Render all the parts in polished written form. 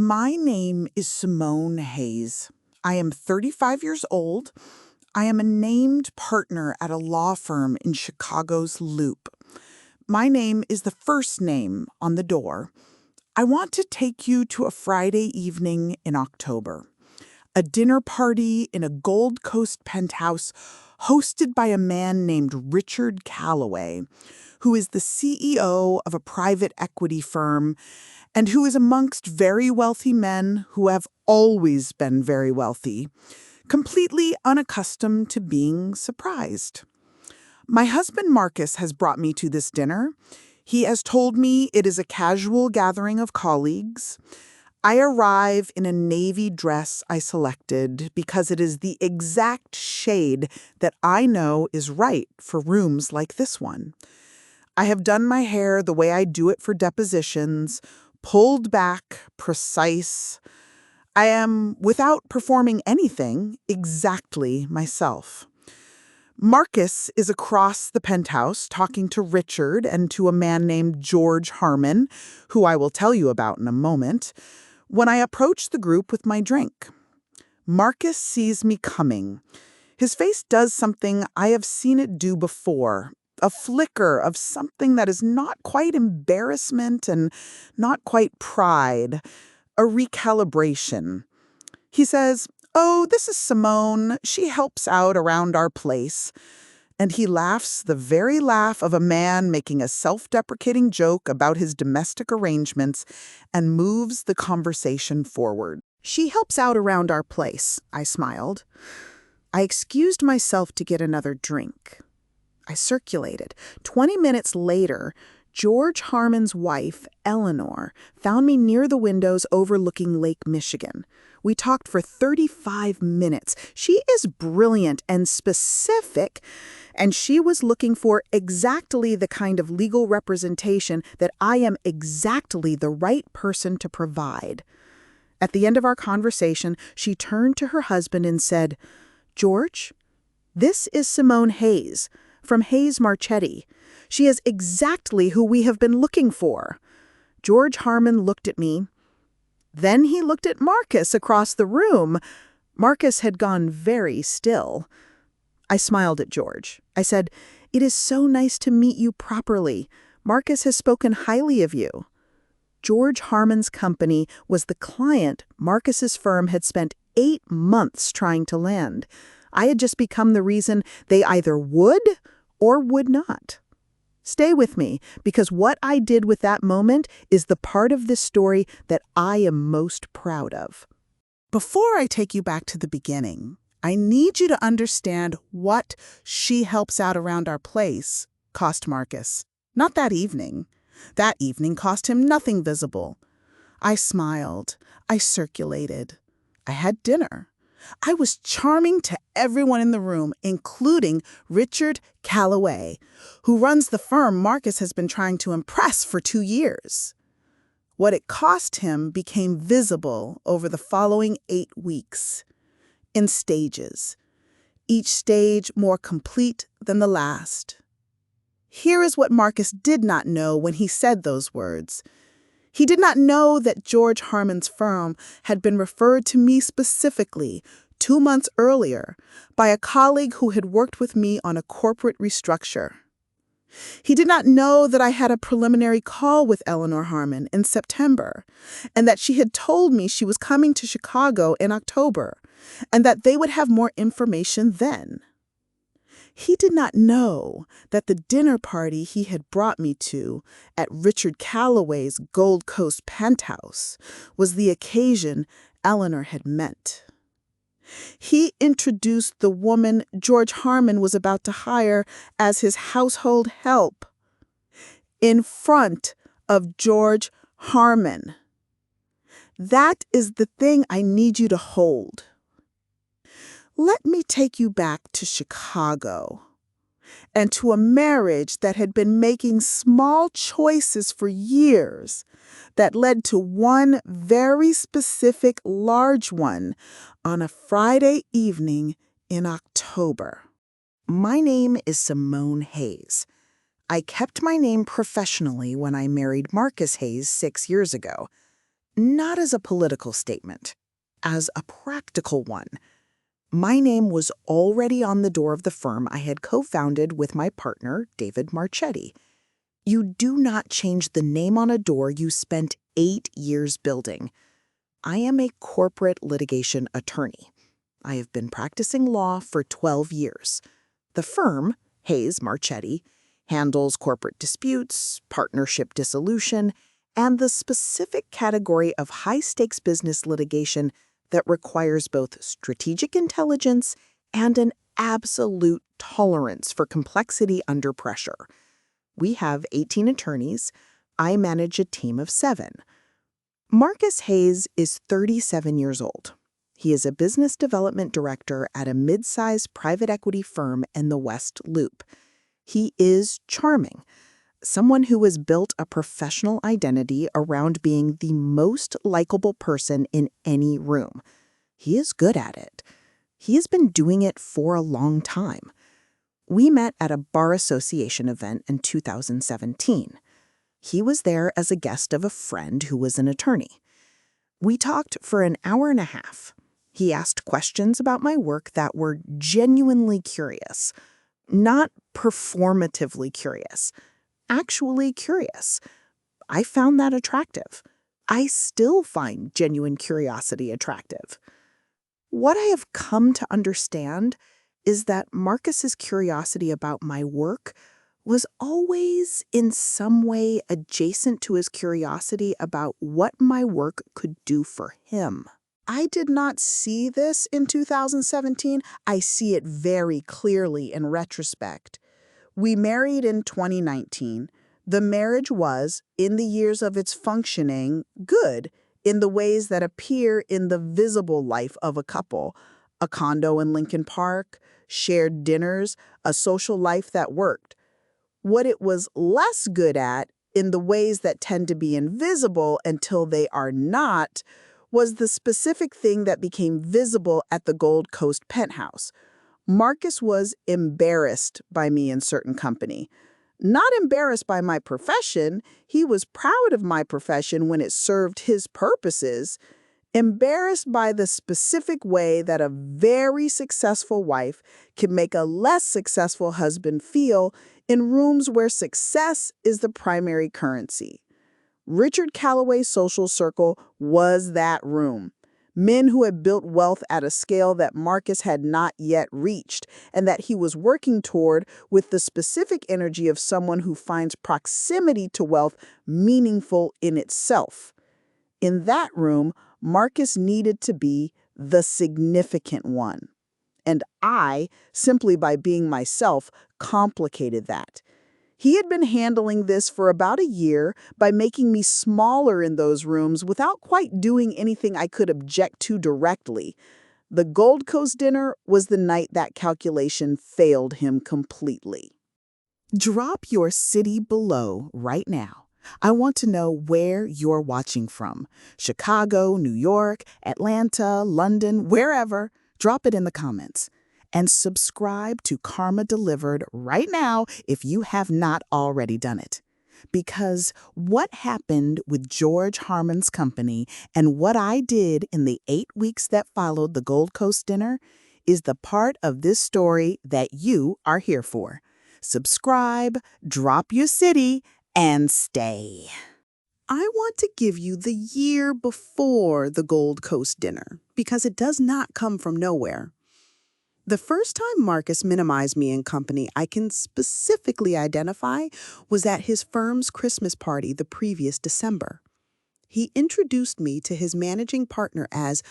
My name is Simone Hayes. I am 35 years old. I am a named partner at a law firm in Chicago's Loop. My name is the first name on the door. I want to take you to a Friday evening in October. A dinner party in a Gold Coast penthouse hosted by a man named Richard Calloway, who is the CEO of a private equity firm and who is amongst very wealthy men who have always been very wealthy, completely unaccustomed to being surprised. My husband Marcus has brought me to this dinner. He has told me it is a casual gathering of colleagues. I arrive in a navy dress I selected because it is the exact shade that I know is right for rooms like this one. I have done my hair the way I do it for depositions, pulled back, precise. I am, without performing anything, exactly myself. Marcus is across the penthouse talking to Richard and to a man named George Harmon, who I will tell you about in a moment, when I approach the group with my drink. Marcus sees me coming. His face does something I have seen it do before, a flicker of something that is not quite embarrassment and not quite pride, a recalibration. He says, "Oh, this is Simone. She helps out around our place." And he laughs the very laugh of a man making a self-deprecating joke about his domestic arrangements and moves the conversation forward. "She helps out around our place," I smiled. I excused myself to get another drink. I circulated. 20 minutes later, George Harmon's wife, Eleanor, found me near the windows overlooking Lake Michigan. We talked for 35 minutes. She is brilliant and specific, and she was looking for exactly the kind of legal representation that I am exactly the right person to provide. At the end of our conversation, she turned to her husband and said, "George, this is Simone Hayes from Hayes Marchetti. She is exactly who we have been looking for." George Harmon looked at me. Then he looked at Marcus across the room. Marcus had gone very still. I smiled at George. I said, "It is so nice to meet you properly. Marcus has spoken highly of you." George Harmon's company was the client Marcus's firm had spent 8 months trying to land. I had just become the reason they either would or would not. Stay with me, because what I did with that moment is the part of this story that I am most proud of. Before I take you back to the beginning, I need you to understand what "she helps out around our place" cost Marcus. Not that evening. That evening cost him nothing visible. I smiled. I circulated. I had dinner. I was charming to everyone in the room, including Richard Calloway, who runs the firm Marcus has been trying to impress for 2 years. What it cost him became visible over the following 8 weeks, in stages, each stage more complete than the last. Here is what Marcus did not know when he said those words. He did not know that George Harmon's firm had been referred to me specifically 2 months earlier by a colleague who had worked with me on a corporate restructure. He did not know that I had a preliminary call with Eleanor Harmon in September, and that she had told me she was coming to Chicago in October, and that they would have more information then. He did not know that the dinner party he had brought me to at Richard Calloway's Gold Coast penthouse was the occasion Eleanor had met. He introduced the woman George Harmon was about to hire as his household help in front of George Harmon. That is the thing I need you to hold. Let me take you back to Chicago and to a marriage that had been making small choices for years that led to one very specific large one on a Friday evening in October. My name is Simone Hayes. I kept my name professionally when I married Marcus Hayes 6 years ago. not as a political statement, as a practical one. My name was already on the door of the firm I had co-founded with my partner, David Marchetti. You do not change the name on a door you spent 8 years building. I am a corporate litigation attorney. I have been practicing law for 12 years. The firm, Hayes Marchetti, handles corporate disputes, partnership dissolution, and the specific category of high-stakes business litigation that requires both strategic intelligence and an absolute tolerance for complexity under pressure. We have 18 attorneys. I manage a team of 7. Marcus Hayes is 37 years old. He is a business development director at a mid-sized private equity firm in the West Loop. He is charming, someone who has built a professional identity around being the most likable person in any room. He is good at it. He has been doing it for a long time. We met at a bar association event in 2017. He was there as a guest of a friend who was an attorney. We talked for an hour and a half. He asked questions about my work that were genuinely curious, not performatively curious, actually curious. I found that attractive. I still find genuine curiosity attractive. What I have come to understand is that Marcus's curiosity about my work was always in some way adjacent to his curiosity about what my work could do for him. I did not see this in 2017. I see it very clearly in retrospect. We married in 2019. The marriage was, in the years of its functioning, good in the ways that appear in the visible life of a couple. A condo in Lincoln Park, shared dinners, a social life that worked. What it was less good at, in the ways that tend to be invisible until they are not, was the specific thing that became visible at the Gold Coast penthouse. Marcus was embarrassed by me in certain company. Not embarrassed by my profession, he was proud of my profession when it served his purposes. Embarrassed by the specific way that a very successful wife can make a less successful husband feel in rooms where success is the primary currency. Richard Calloway's social circle was that room. Men who had built wealth at a scale that Marcus had not yet reached, and that he was working toward with the specific energy of someone who finds proximity to wealth meaningful in itself. In that room, Marcus needed to be the significant one. And I, simply by being myself, complicated that. He had been handling this for about a year by making me smaller in those rooms without quite doing anything I could object to directly. The Gold Coast dinner was the night that calculation failed him completely. Drop your city below right now. I want to know where you're watching from. Chicago, New York, Atlanta, London, wherever. Drop it in the comments. And subscribe to Karma Delivered right now if you have not already done it. Because what happened with George Harmon's company and what I did in the 8 weeks that followed the Gold Coast dinner is the part of this story that you are here for. Subscribe, drop your city, and stay. I want to give you the year before the Gold Coast dinner because it does not come from nowhere. The first time Marcus minimized me in company I can specifically identify was at his firm's Christmas party the previous December. He introduced me to his managing partner as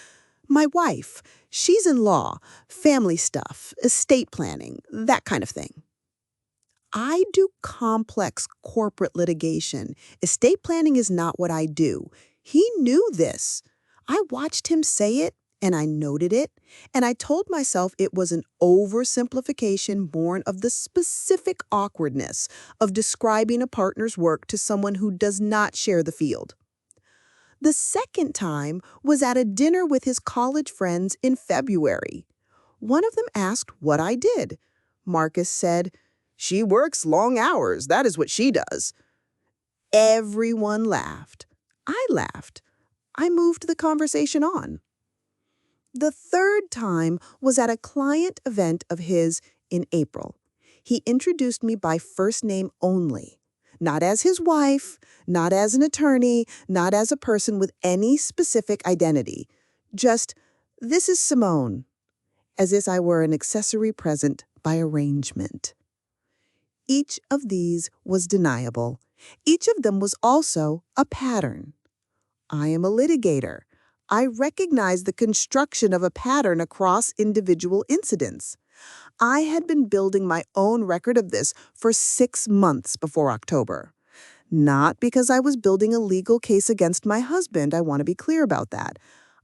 my wife. She's in law, family stuff, estate planning, that kind of thing. I do complex corporate litigation. Estate planning is not what I do. He knew this. I watched him say it, and I noted it, and I told myself it was an oversimplification born of the specific awkwardness of describing a partner's work to someone who does not share the field. The second time was at a dinner with his college friends in February. One of them asked what I did. Marcus said, "She works long hours. That is what she does." Everyone laughed. I laughed. I moved the conversation on. The third time was at a client event of his in April. He introduced me by first name only, not as his wife, not as an attorney, not as a person with any specific identity. Just, "This is Simone," as if I were an accessory present by arrangement. Each of these was deniable. Each of them was also a pattern. I am a litigator. I recognize the construction of a pattern across individual incidents. I had been building my own record of this for 6 months before October. Not because I was building a legal case against my husband, I want to be clear about that.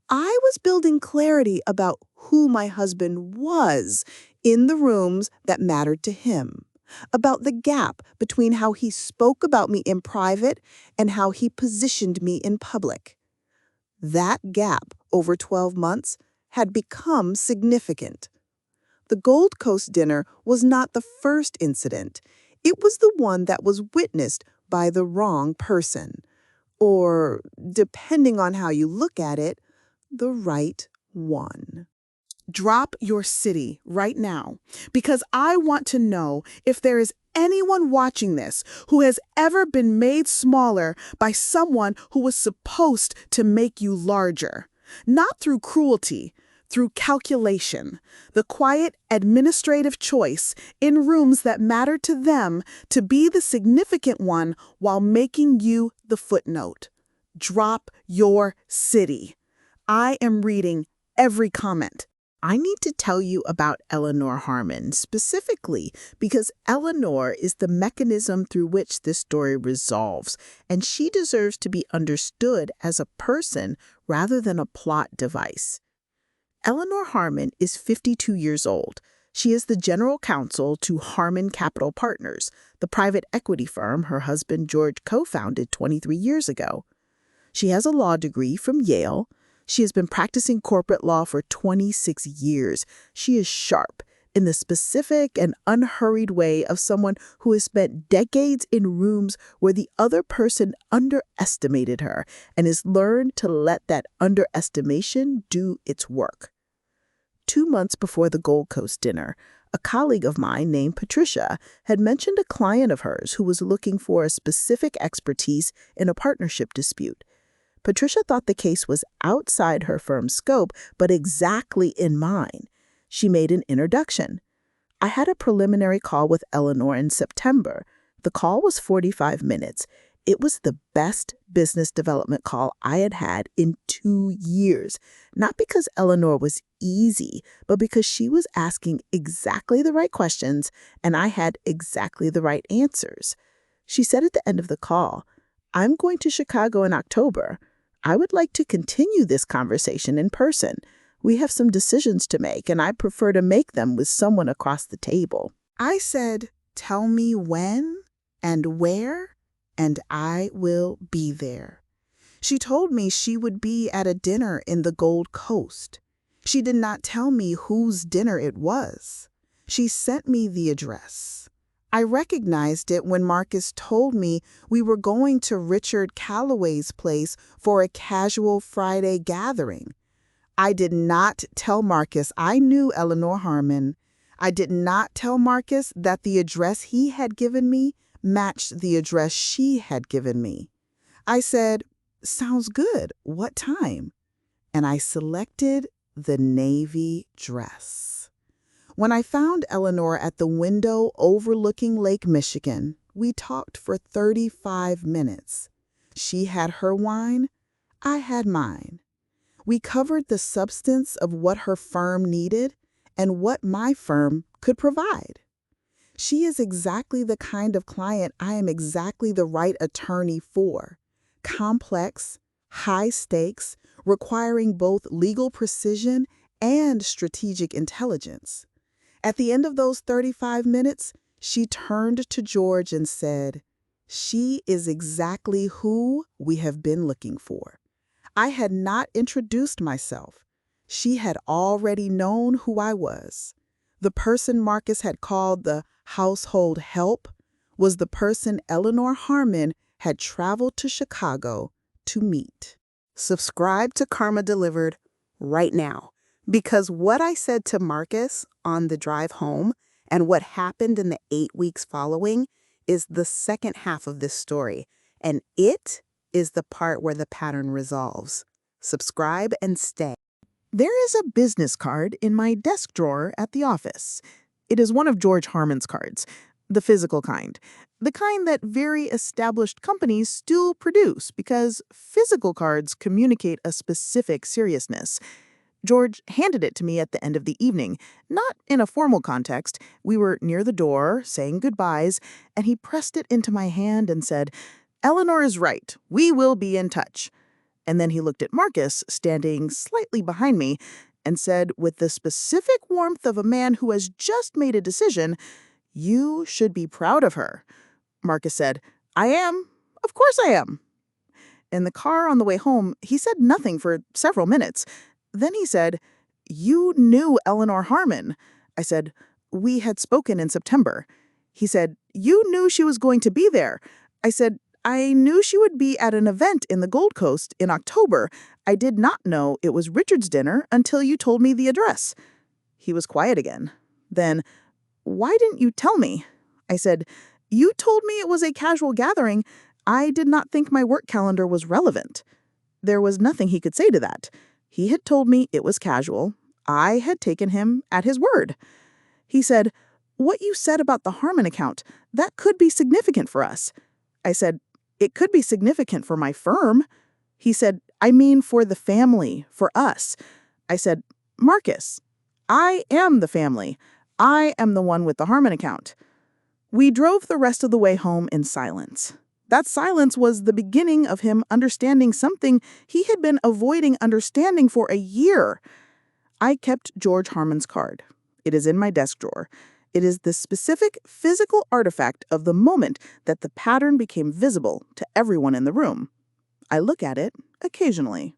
I was building clarity about who my husband was in the rooms that mattered to him, about the gap between how he spoke about me in private and how he positioned me in public. That gap over 12 months had become significant. The Gold Coast dinner was not the first incident. It was the one that was witnessed by the wrong person. Or, depending on how you look at it, the right one. Drop your city right now, because I want to know if there is anyone watching this who has ever been made smaller by someone who was supposed to make you larger. Not through cruelty, through calculation, the quiet administrative choice in rooms that matter to them to be the significant one while making you the footnote. Drop your city. I am reading every comment. I need to tell you about Eleanor Harmon specifically because Eleanor is the mechanism through which this story resolves, and she deserves to be understood as a person rather than a plot device. Eleanor Harmon is 52 years old. She is the general counsel to Harmon Capital Partners, the private equity firm her husband George co-founded 23 years ago. She has a law degree from Yale. She has been practicing corporate law for 26 years. She is sharp in the specific and unhurried way of someone who has spent decades in rooms where the other person underestimated her and has learned to let that underestimation do its work. 2 months before the Gold Coast dinner, a colleague of mine named Patricia had mentioned a client of hers who was looking for a specific expertise in a partnership dispute. Patricia thought the case was outside her firm's scope, but exactly in mine. She made an introduction. I had a preliminary call with Eleanor in September. The call was 45 minutes. It was the best business development call I had had in 2 years. Not because Eleanor was easy, but because she was asking exactly the right questions and I had exactly the right answers. She said at the end of the call, "I'm going to Chicago in October. I would like to continue this conversation in person. We have some decisions to make, and I prefer to make them with someone across the table." I said, "Tell me when and where, and I will be there." She told me she would be at a dinner in the Gold Coast. She did not tell me whose dinner it was. She sent me the address. I recognized it when Marcus told me we were going to Richard Calloway's place for a casual Friday gathering. I did not tell Marcus I knew Eleanor Harmon. I did not tell Marcus that the address he had given me matched the address she had given me. I said, "Sounds good. What time?" And I selected the navy dress. When I found Eleanor at the window overlooking Lake Michigan, we talked for 35 minutes. She had her wine, I had mine. We covered the substance of what her firm needed and what my firm could provide. She is exactly the kind of client I am exactly the right attorney for. Complex, high stakes, requiring both legal precision and strategic intelligence. At the end of those 35 minutes, she turned to George and said, "She is exactly who we have been looking for." I had not introduced myself. She had already known who I was. The person Marcus had called the household help was the person Eleanor Harmon had traveled to Chicago to meet. Subscribe to Karma Delivered right now. Because what I said to Marcus on the drive home and what happened in the 8 weeks following is the second half of this story. And it is the part where the pattern resolves. Subscribe and stay. There is a business card in my desk drawer at the office. It is one of George Harmon's cards, the physical kind. The kind that very established companies still produce because physical cards communicate a specific seriousness. George handed it to me at the end of the evening, not in a formal context. We were near the door, saying goodbyes, and he pressed it into my hand and said, "Eleanor is right. We will be in touch." And then he looked at Marcus, standing slightly behind me, and said with the specific warmth of a man who has just made a decision, "You should be proud of her." Marcus said, "I am. Of course I am." In the car on the way home, he said nothing for several minutes. Then he said, "You knew Eleanor Harmon." I said, "We had spoken in September." He said, "You knew she was going to be there." I said, "I knew she would be at an event in the Gold Coast in October. I did not know it was Richard's dinner until you told me the address." He was quiet again. Then, "Why didn't you tell me?" I said, "You told me it was a casual gathering. I did not think my work calendar was relevant." There was nothing he could say to that. He had told me it was casual. I had taken him at his word. He said, "What you said about the Harmon account, that could be significant for us." I said, "It could be significant for my firm." He said, "I mean for the family, for us." I said, "Marcus, I am the family. I am the one with the Harmon account." We drove the rest of the way home in silence. That silence was the beginning of him understanding something he had been avoiding understanding for a year. I kept George Harmon's card. It is in my desk drawer. It is the specific physical artifact of the moment that the pattern became visible to everyone in the room. I look at it occasionally.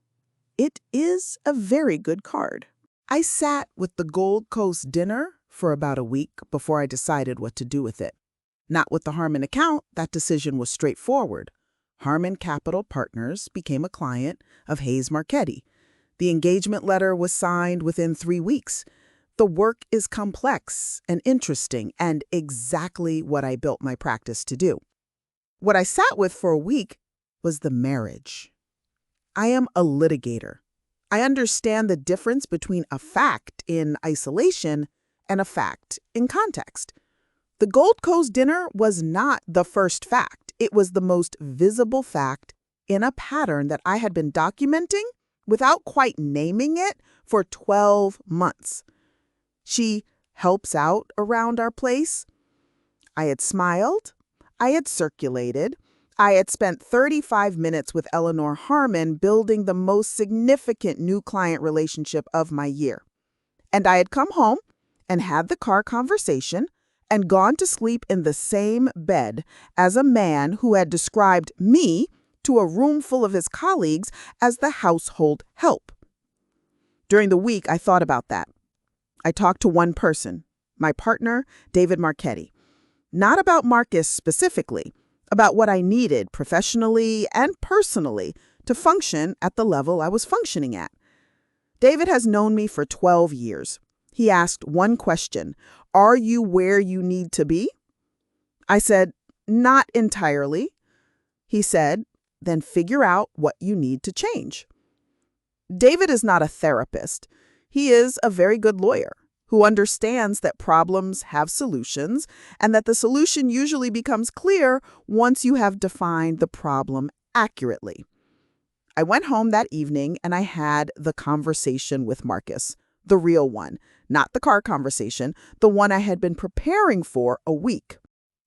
It is a very good card. I sat with the Gold Coast dinner for about a week before I decided what to do with it. Not with the Harmon account, that decision was straightforward. Harmon Capital Partners became a client of Hayes Marchetti. The engagement letter was signed within 3 weeks. The work is complex and interesting and exactly what I built my practice to do. What I sat with for a week was the marriage. I am a litigator. I understand the difference between a fact in isolation and a fact in context. The Gold Coast dinner was not the first fact. It was the most visible fact in a pattern that I had been documenting without quite naming it for 12 months. She helps out around our place. I had smiled. I had circulated. I had spent 35 minutes with Eleanor Harmon building the most significant new client relationship of my year. And I had come home and had the car conversation and gone to sleep in the same bed as a man who had described me to a room full of his colleagues as the household help. During the week, I thought about that. I talked to one person, my partner, David Marchetti. Not about Marcus specifically, about what I needed professionally and personally to function at the level I was functioning at. David has known me for 12 years. He asked one question, "Are you where you need to be?" I said, "Not entirely." He said, "Then figure out what you need to change." David is not a therapist. He is a very good lawyer who understands that problems have solutions and that the solution usually becomes clear once you have defined the problem accurately. I went home that evening and I had the conversation with Marcus, the real one, not the car conversation, the one I had been preparing for a week.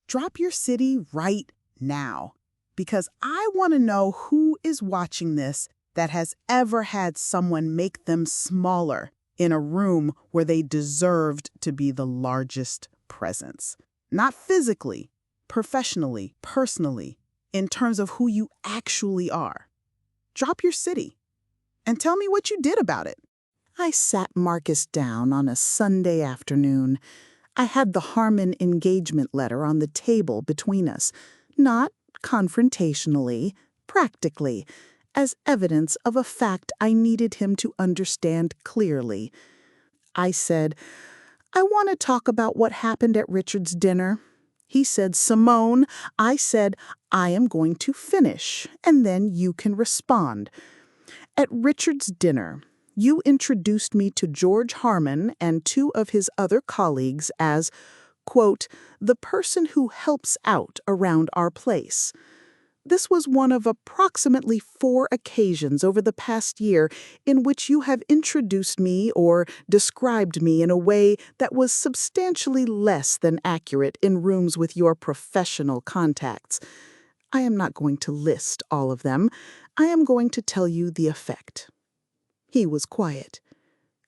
Drop your city right now, because I want to know who is watching this that has ever had someone make them smaller in a room where they deserved to be the largest presence. Not physically, professionally, personally, in terms of who you actually are. Drop your city and tell me what you did about it. I sat Marcus down on a Sunday afternoon. I had the Harmon engagement letter on the table between us, not confrontationally, practically, as evidence of a fact I needed him to understand clearly. I said, "I want to talk about what happened at Richard's dinner." He said, "Simone," I said, "I am going to finish, and then you can respond. At Richard's dinner, you introduced me to George Harmon and two of his other colleagues as, quote, the person who helps out around our place. This was one of approximately 4 occasions over the past year in which you have introduced me or described me in a way that was substantially less than accurate in rooms with your professional contacts. I am not going to list all of them. I am going to tell you the effect." He was quiet.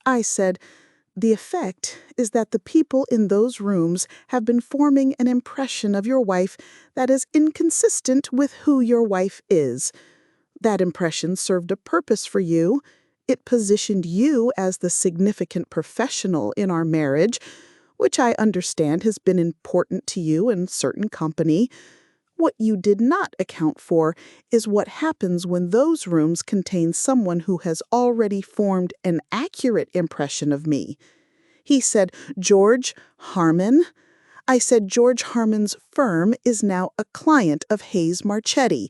I said, "The effect is that the people in those rooms have been forming an impression of your wife that is inconsistent with who your wife is. That impression served a purpose for you. It positioned you as the significant professional in our marriage, which I understand has been important to you in certain company. What you did not account for is what happens when those rooms contain someone who has already formed an accurate impression of me." He said, "George Harmon?" I said, "George Harmon's firm is now a client of Hayes Marchetti.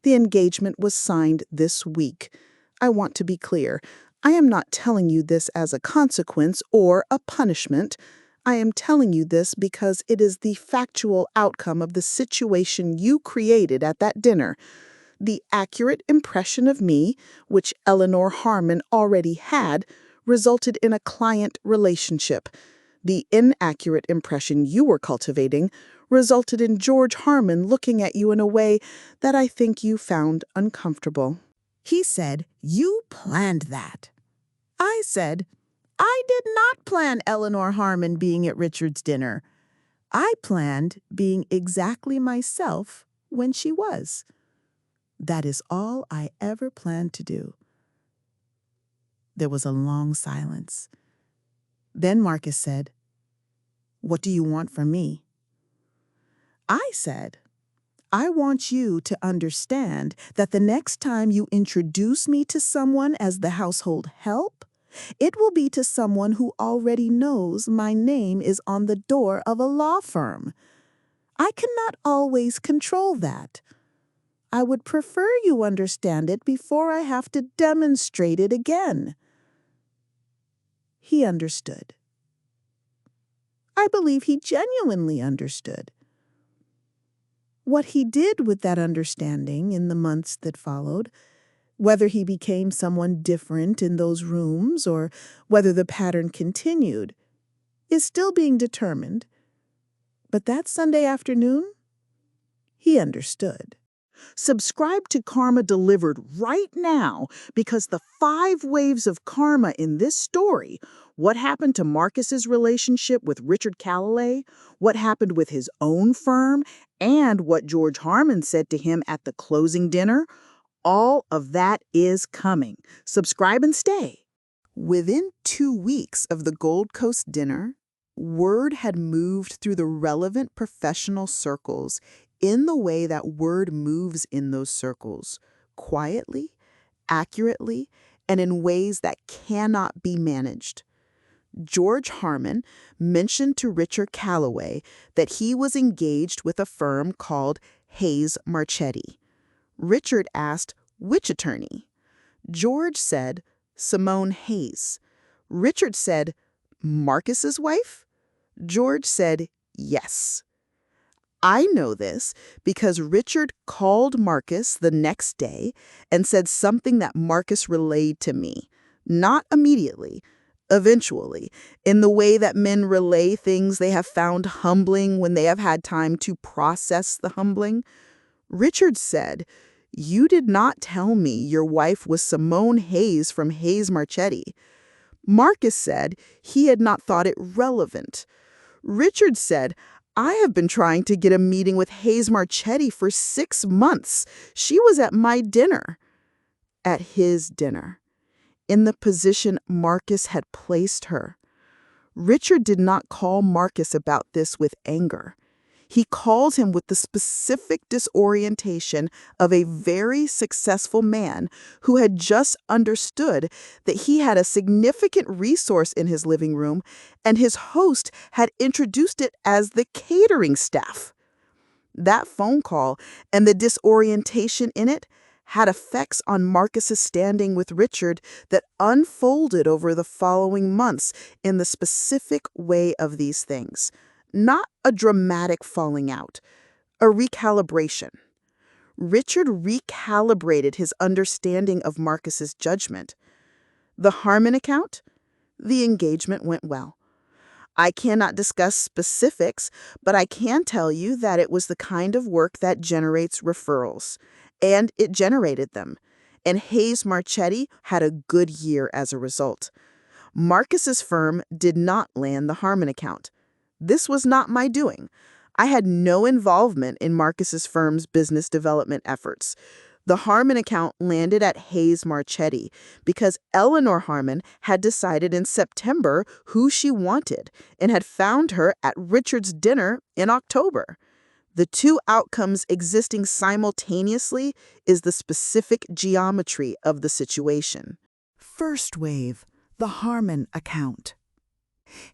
The engagement was signed this week. I want to be clear. I am not telling you this as a consequence or a punishment. I am telling you this because it is the factual outcome of the situation you created at that dinner. The accurate impression of me, which Eleanor Harmon already had, resulted in a client relationship. The inaccurate impression you were cultivating resulted in George Harmon looking at you in a way that I think you found uncomfortable." He said, "You planned that." I said, "I did not plan Eleanor Harmon being at Richard's dinner. I planned being exactly myself when she was. That is all I ever planned to do." There was a long silence. Then Marcus said, "What do you want from me?" I said, "I want you to understand that the next time you introduce me to someone as the household help, it will be to someone who already knows my name is on the door of a law firm. I cannot always control that. I would prefer you understand it before I have to demonstrate it again." He understood. I believe he genuinely understood. What he did with that understanding in the months that followed, whether he became someone different in those rooms or whether the pattern continued, is still being determined. But that Sunday afternoon, he understood. Subscribe to Karma Delivered right now because the 5 waves of karma in this story, what happened to Marcus's relationship with Richard Calloway, what happened with his own firm, and what George Harmon said to him at the closing dinner, all of that is coming. Subscribe and stay. Within 2 weeks of the Gold Coast dinner, word had moved through the relevant professional circles in the way that word moves in those circles, quietly, accurately, and in ways that cannot be managed. George Harmon mentioned to Richard Calloway that he was engaged with a firm called Hayes Marchetti. Richard asked, "Which attorney?" George said, "Simone Hayes." Richard said, "Marcus's wife?" George said, "Yes." I know this because Richard called Marcus the next day and said something that Marcus relayed to me. Not immediately, eventually, in the way that men relay things they have found humbling when they have had time to process the humbling. Richard said, "You did not tell me your wife was Simone Hayes from Hayes Marchetti." Marcus said he had not thought it relevant. Richard said, "I have been trying to get a meeting with Hayes Marchetti for 6 months. She was at my dinner." At his dinner, in the position Marcus had placed her. Richard did not call Marcus about this with anger. He calls him with the specific disorientation of a very successful man who had just understood that he had a significant resource in his living room, and his host had introduced it as the catering staff. That phone call and the disorientation in it had effects on Marcus's standing with Richard that unfolded over the following months in the specific way of these things. Not a dramatic falling out, a recalibration. Richard recalibrated his understanding of Marcus's judgment. The Harmon account? The engagement went well. I cannot discuss specifics, but I can tell you that it was the kind of work that generates referrals. And it generated them. And Hayes Marchetti had a good year as a result. Marcus's firm did not land the Harmon account. This was not my doing. I had no involvement in Marcus's firm's business development efforts. The Harmon account landed at Hayes Marchetti because Eleanor Harmon had decided in September who she wanted and had found her at Richard's dinner in October. The two outcomes existing simultaneously is the specific geometry of the situation. First wave, the Harmon account.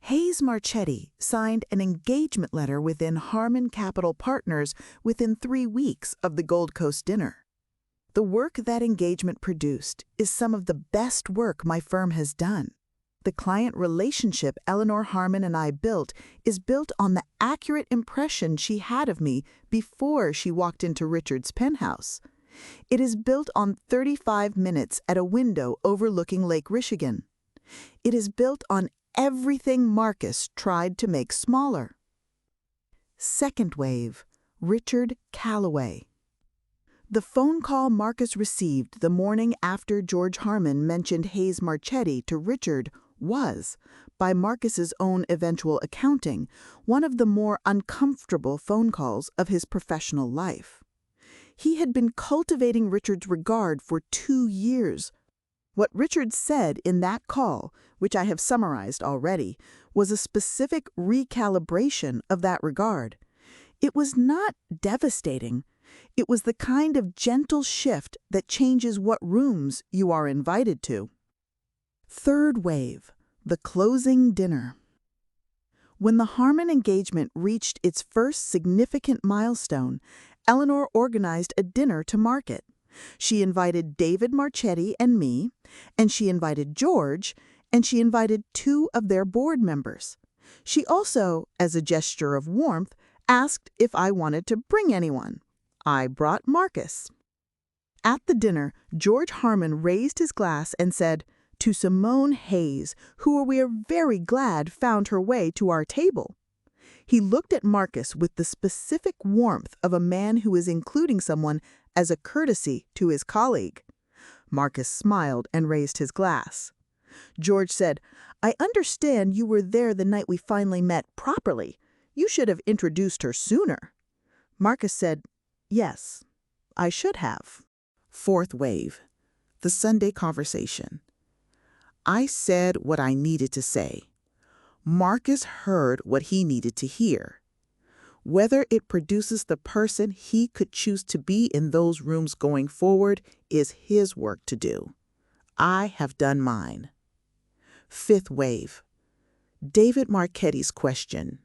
Hayes Marchetti signed an engagement letter within Harmon Capital Partners within 3 weeks of the Gold Coast dinner. The work that engagement produced is some of the best work my firm has done. The client relationship Eleanor Harmon and I built is built on the accurate impression she had of me before she walked into Richard's penthouse. It is built on 35 minutes at a window overlooking Lake Michigan. It is built on everything Marcus tried to make smaller. Second wave, Richard Calloway. The phone call Marcus received the morning after George Harmon mentioned Hayes Marchetti to Richard was, by Marcus's own eventual accounting, one of the more uncomfortable phone calls of his professional life. He had been cultivating Richard's regard for 2 years. What Richard said in that call, which I have summarized already, was a specific recalibration of that regard. It was not devastating. It was the kind of gentle shift that changes what rooms you are invited to. Third wave, the closing dinner. When the Harmon engagement reached its first significant milestone, Eleanor organized a dinner to mark it. She invited David Marchetti and me, and she invited George, and she invited 2 of their board members. She also, as a gesture of warmth, asked if I wanted to bring anyone. I brought Marcus. At the dinner, George Harmon raised his glass and said, "To Simone Hayes, who we are very glad found her way to our table." He looked at Marcus with the specific warmth of a man who is including someone as a courtesy to his colleague. Marcus smiled and raised his glass. George said, "I understand you were there the night we finally met properly. You should have introduced her sooner." Marcus said, "Yes, I should have." Fourth wave, the Sunday conversation. I said what I needed to say. Marcus heard what he needed to hear. Whether it produces the person he could choose to be in those rooms going forward is his work to do. I have done mine. Fifth wave, David Marchetti's question.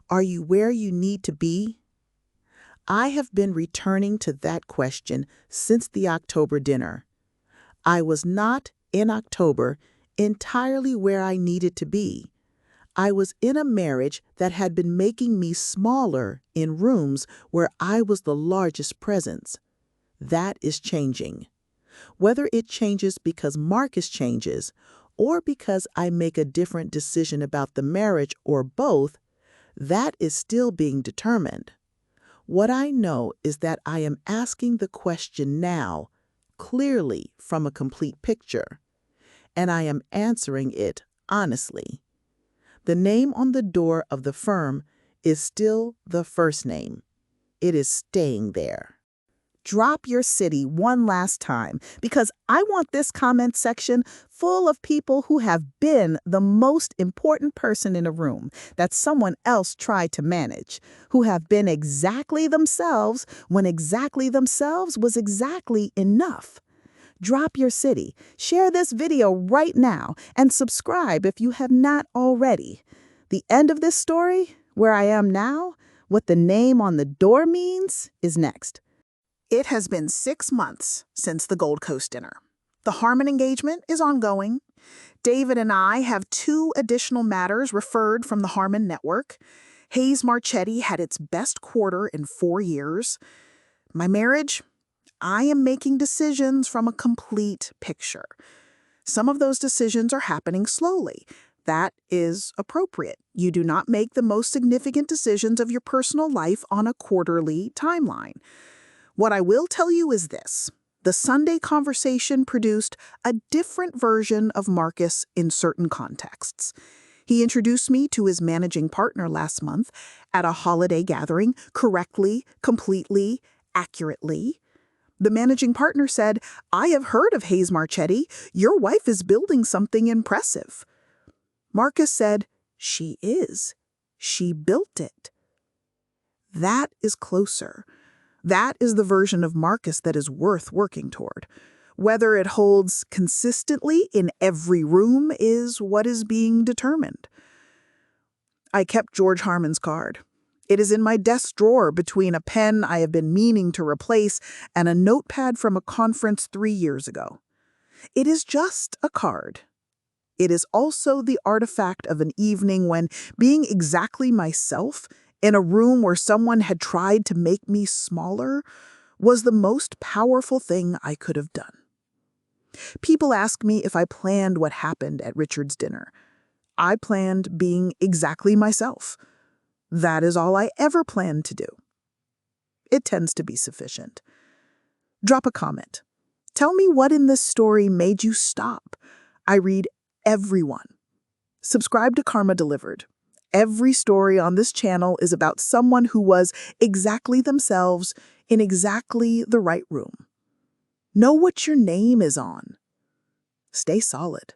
Are you where you need to be? I have been returning to that question since the October dinner. I was not, in October, entirely where I needed to be. I was in a marriage that had been making me smaller in rooms where I was the largest presence. That is changing. Whether it changes because Marcus changes or because I make a different decision about the marriage or both, that is still being determined. What I know is that I am asking the question now, clearly from a complete picture, and I am answering it honestly. The name on the door of the firm is still the first name. It is staying there. drop your city one last time because I want this comment section full of people who have been the most important person in a room that someone else tried to manage, who have been exactly themselves when exactly themselves was exactly enough. Drop your city, share this video right now, and subscribe if you have not already. The end of this story, where I am now, what the name on the door means, is next. It has been 6 months since the Gold Coast dinner. The Harmon engagement is ongoing. David and I have 2 additional matters referred from the Harmon network. Hayes Marchetti had its best quarter in 4 years. My marriage, I am making decisions from a complete picture. Some of those decisions are happening slowly. That is appropriate. You do not make the most significant decisions of your personal life on a quarterly timeline. What I will tell you is this. The Sunday conversation produced a different version of Marcus in certain contexts. He introduced me to his managing partner last month at a holiday gathering, correctly, completely, accurately. The managing partner said, "I have heard of Hayes Marchetti. Your wife is building something impressive." Marcus said, "She is. She built it." That is closer. That is the version of Marcus that is worth working toward. Whether it holds consistently in every room is what is being determined. I kept George Harmon's card. It is in my desk drawer between a pen I have been meaning to replace and a notepad from a conference 3 years ago. It is just a card. It is also the artifact of an evening when, being exactly myself, in a room where someone had tried to make me smaller, was the most powerful thing I could have done. People ask me if I planned what happened at Richard's dinner. I planned being exactly myself. That is all I ever planned to do. It tends to be sufficient. Drop a comment. Tell me what in this story made you stop. I read everyone. Subscribe to Karma Delivered. Every story on this channel is about someone who was exactly themselves in exactly the right room. Know what your name is on. Stay solid.